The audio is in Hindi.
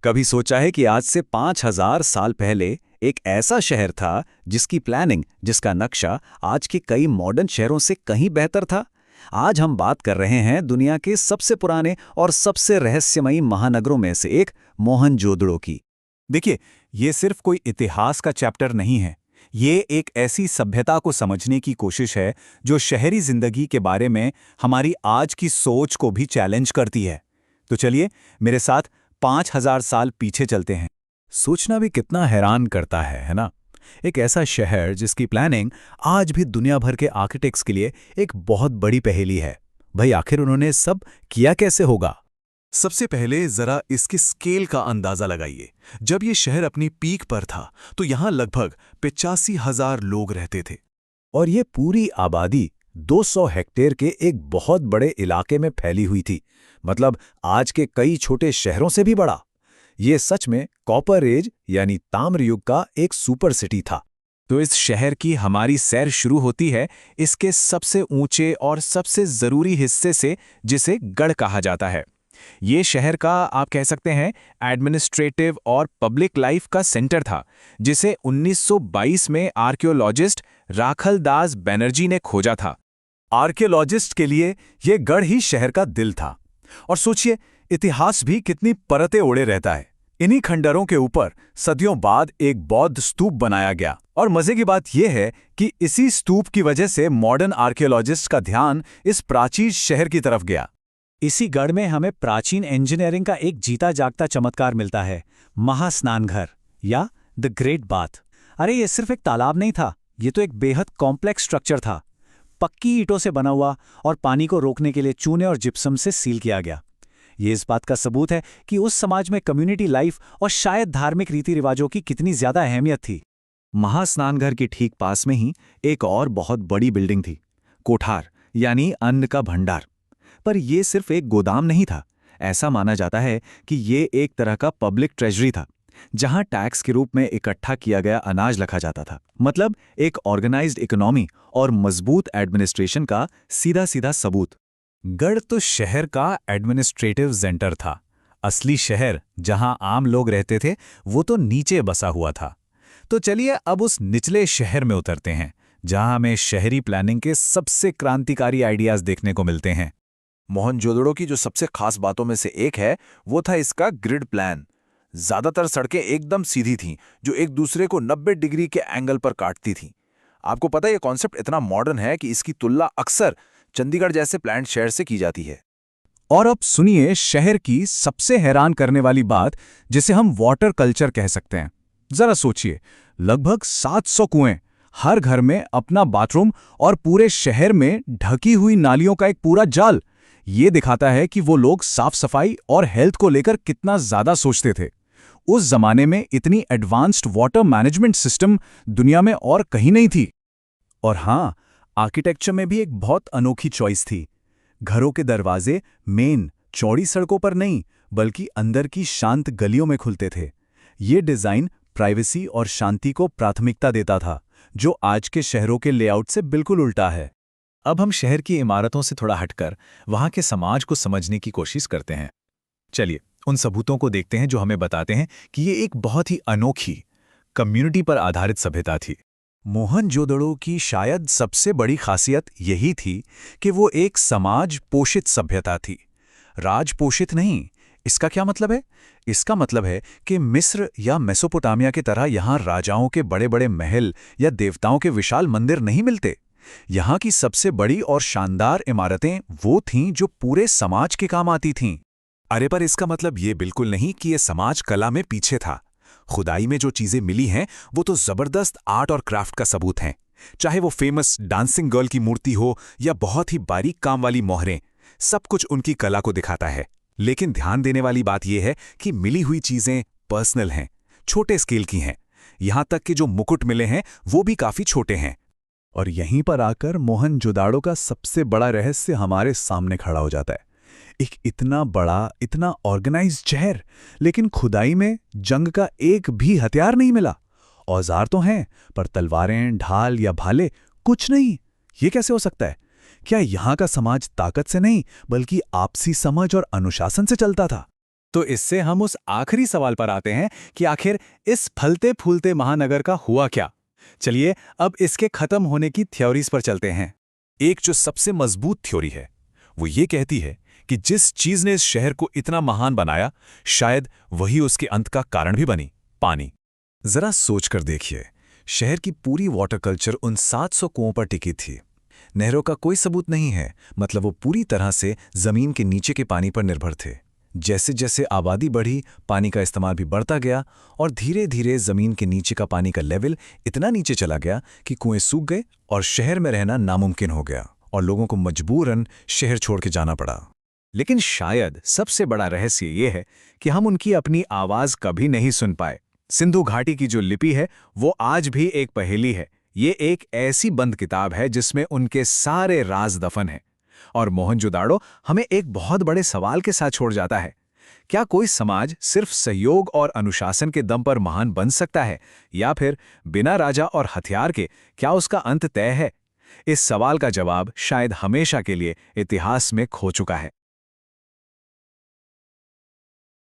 कभी सोचा है कि आज से 5000 साल पहले एक ऐसा शहर था जिसकी प्लानिंग, जिसका नक्शा आज के कई मॉडर्न शहरों से कहीं बेहतर था? आज हम बात कर रहे हैं दुनिया के सबसे पुराने और सबसे रहस्यमयी महानगरों में से एक, मोहनजोदड़ो की। देखिए, ये सिर्फ कोई इतिहास का चैप्टर नहीं है। ये एक ऐसी सभ्यता को समझने की कोशिश है जो शहरी जिंदगी के बारे में हमारी आज की सोच को भी चैलेंज करती है। तो चलिए मेरे साथ 5000 साल पीछे चलते हैं। सोचना भी कितना हैरान करता है ना? एक ऐसा शहर जिसकी प्लानिंग आज भी दुनिया भर के आर्किटेक्ट्स के लिए एक बहुत बड़ी पहेली है। भाई, आखिर उन्होंने सब किया कैसे होगा? सबसे पहले जरा इसके स्केल का अंदाजा लगाइए। जब ये शहर अपनी पीक पर था तो यहाँ लगभग 85,000 लोग रहते थे। और ये पूरी आबादी 200 हेक्टेयर के एक बहुत बड़े इलाके में फैली हुई थी। मतलब आज के कई छोटे शहरों से भी बड़ा। ये सच में कॉपर एज यानी ताम्र युग का एक सुपर सिटी था। तो इस शहर की हमारी सैर शुरू होती है इसके सबसे ऊंचे और सबसे जरूरी हिस्से से, जिसे गढ़ कहा जाता है। ये शहर का, आप कह सकते हैं, एडमिनिस्ट्रेटिव और पब्लिक लाइफ का सेंटर था, जिसे 1922 में आर्कियोलॉजिस्ट राखलदास बनर्जी ने खोजा था। आर्कियोलॉजिस्ट के लिए ये गढ़ ही शहर का दिल था। और सोचिए, इतिहास भी कितनी परतें ओढ़े रहता है। इन्हीं खंडरों के ऊपर सदियों बाद एक बौद्ध स्तूप बनाया गया। और मजे की बात यह है कि इसी स्तूप की वजह से मॉडर्न आर्कियोलॉजिस्ट का ध्यान इस प्राचीन शहर की तरफ गया। इसी गढ़ में हमें प्राचीन इंजीनियरिंग का एक जीता जागता चमत्कार मिलता है, महास्नानघर या द ग्रेट बाथ। अरे ये सिर्फ एक तालाब नहीं था, ये तो एक बेहद कॉम्प्लेक्स स्ट्रक्चर था। पक्की ईंटों से बना हुआ और पानी को रोकने के लिए चूने और जिप्सम से सील किया गया। ये इस बात का सबूत है कि उस समाज में कम्युनिटी लाइफ और शायद धार्मिक रीति रिवाजों की कितनी ज्यादा अहमियत थी। महास्नानघर के ठीक पास में ही एक और बहुत बड़ी बिल्डिंग थी, कोठार यानी अन्न का भंडार। पर यह सिर्फ एक गोदाम नहीं था। ऐसा माना जाता है कि ये एक तरह का पब्लिक ट्रेजरी था, जहां टैक्स के रूप में इकट्ठा किया गया अनाज रखा जाता था। मतलब एक ऑर्गेनाइज्ड इकोनॉमी और मजबूत एडमिनिस्ट्रेशन का सीधा सीधा सबूत। गढ़ तो शहर का एडमिनिस्ट्रेटिव सेंटर था। असली शहर, जहां आम लोग रहते थे, वो तो नीचे बसा हुआ था। तो चलिए अब उस निचले शहर में उतरते हैं, जहां हमें शहरी प्लानिंग के सबसे क्रांतिकारी आइडियाज देखने को मिलते हैं। मोहनजोदड़ो की जो सबसे खास बातों में से एक है वो था इसका ग्रिड प्लान। ज्यादातर सड़कें एकदम सीधी थीं, जो एक दूसरे को 90 डिग्री के एंगल पर काटती थीं। आपको पता है ये कॉन्सेप्ट इतना मॉडर्न है कि इसकी तुलना अक्सर चंडीगढ़ जैसे प्लान्ड शहर से की जाती है। और अब सुनिए शहर की सबसे हैरान करने वाली बात, जिसे हम वाटर कल्चर कह सकते हैं। जरा सोचिए, लगभग 700 कुएं, हर घर में अपना बाथरूम और पूरे शहर में ढकी हुई नालियों का एक पूरा जाल। ये दिखाता है कि वो लोग साफ सफाई और हेल्थ को लेकर कितना ज्यादा सोचते थे। उस जमाने में इतनी एडवांस्ड वाटर मैनेजमेंट सिस्टम दुनिया में और कहीं नहीं थी। और हाँ, आर्किटेक्चर में भी एक बहुत अनोखी चॉइस थी। घरों के दरवाजे मेन चौड़ी सड़कों पर नहीं, बल्कि अंदर की शांत गलियों में खुलते थे। ये डिजाइन प्राइवेसी और शांति को प्राथमिकता देता था, जो आज के शहरों के लेआउट से बिल्कुल उल्टा है। अब हम शहर की इमारतों से थोड़ा हटकर वहां के समाज को समझने की कोशिश करते हैं। चलिए उन सबूतों को देखते हैं जो हमें बताते हैं कि ये एक बहुत ही अनोखी, कम्युनिटी पर आधारित सभ्यता थी। मोहनजोदड़ो की शायद सबसे बड़ी खासियत यही थी कि वो एक समाज पोषित सभ्यता थी, राज पोषित नहीं। इसका क्या मतलब है? इसका मतलब है कि मिस्र या मेसोपोटामिया की तरह यहाँ राजाओं के बड़े बड़े महल या देवताओं के विशाल मंदिर नहीं मिलते। यहाँ की सबसे बड़ी और शानदार इमारतें वो थीं जो पूरे समाज के काम आती थीं। अरे पर इसका मतलब ये बिल्कुल नहीं कि ये समाज कला में पीछे था। खुदाई में जो चीजें मिली हैं वो तो जबरदस्त आर्ट और क्राफ्ट का सबूत हैं। चाहे वो फेमस डांसिंग गर्ल की मूर्ति हो या बहुत ही बारीक काम वाली मोहरें, सब कुछ उनकी कला को दिखाता है। लेकिन ध्यान देने वाली बात यह है कि मिली हुई चीजें पर्सनल हैं, छोटे स्केल की हैं। यहां तक कि जो मुकुट मिले हैं वो भी काफी छोटे हैं। और यहीं पर आकर मोहनजोदाड़ो का सबसे बड़ा रहस्य हमारे सामने खड़ा हो जाता है। एक इतना बड़ा, इतना ऑर्गेनाइज्ड शहर, लेकिन खुदाई में जंग का एक भी हथियार नहीं मिला। औजार तो हैं, पर तलवारें, ढाल या भाले कुछ नहीं। ये कैसे हो सकता है? क्या यहाँ का समाज ताकत से नहीं, बल्कि आपसी समझ और अनुशासन से चलता था? तो इससे हम उस आखिरी सवाल पर आते हैं कि आखिर इस फलते फूलते महानगर का हुआ क्या। चलिए अब इसके खत्म होने की थ्योरीज पर चलते हैं। एक जो सबसे मजबूत थ्योरी है वो ये कहती है कि जिस चीज ने इस शहर को इतना महान बनाया शायद वही उसके अंत का कारण भी बनी, पानी। जरा सोचकर देखिए, शहर की पूरी वाटर कल्चर उन 700 कुओं पर टिकी थी। नहरों का कोई सबूत नहीं है, मतलब वो पूरी तरह से जमीन के नीचे के पानी पर निर्भर थे। जैसे जैसे आबादी बढ़ी, पानी का इस्तेमाल भी बढ़ता गया और धीरे धीरे जमीन के नीचे का पानी का लेवल इतना नीचे चला गया कि कुएं सूख गए और शहर में रहना नामुमकिन हो गया और लोगों को मजबूरन शहर छोड़ के जाना पड़ा। लेकिन शायद सबसे बड़ा रहस्य ये है कि हम उनकी अपनी आवाज कभी नहीं सुन पाए। सिंधु घाटी की जो लिपि है वो आज भी एक पहेली है। ये एक ऐसी बंद किताब है जिसमें उनके सारे राज दफन हैं। और मोहनजोदाड़ो हमें एक बहुत बड़े सवाल के साथ छोड़ जाता है। क्या कोई समाज सिर्फ सहयोग और अनुशासन के दम पर महान बन सकता है, या फिर बिना राजा और हथियार के क्या उसका अंत तय है? इस सवाल का जवाब शायद हमेशा के लिए इतिहास में खो चुका है।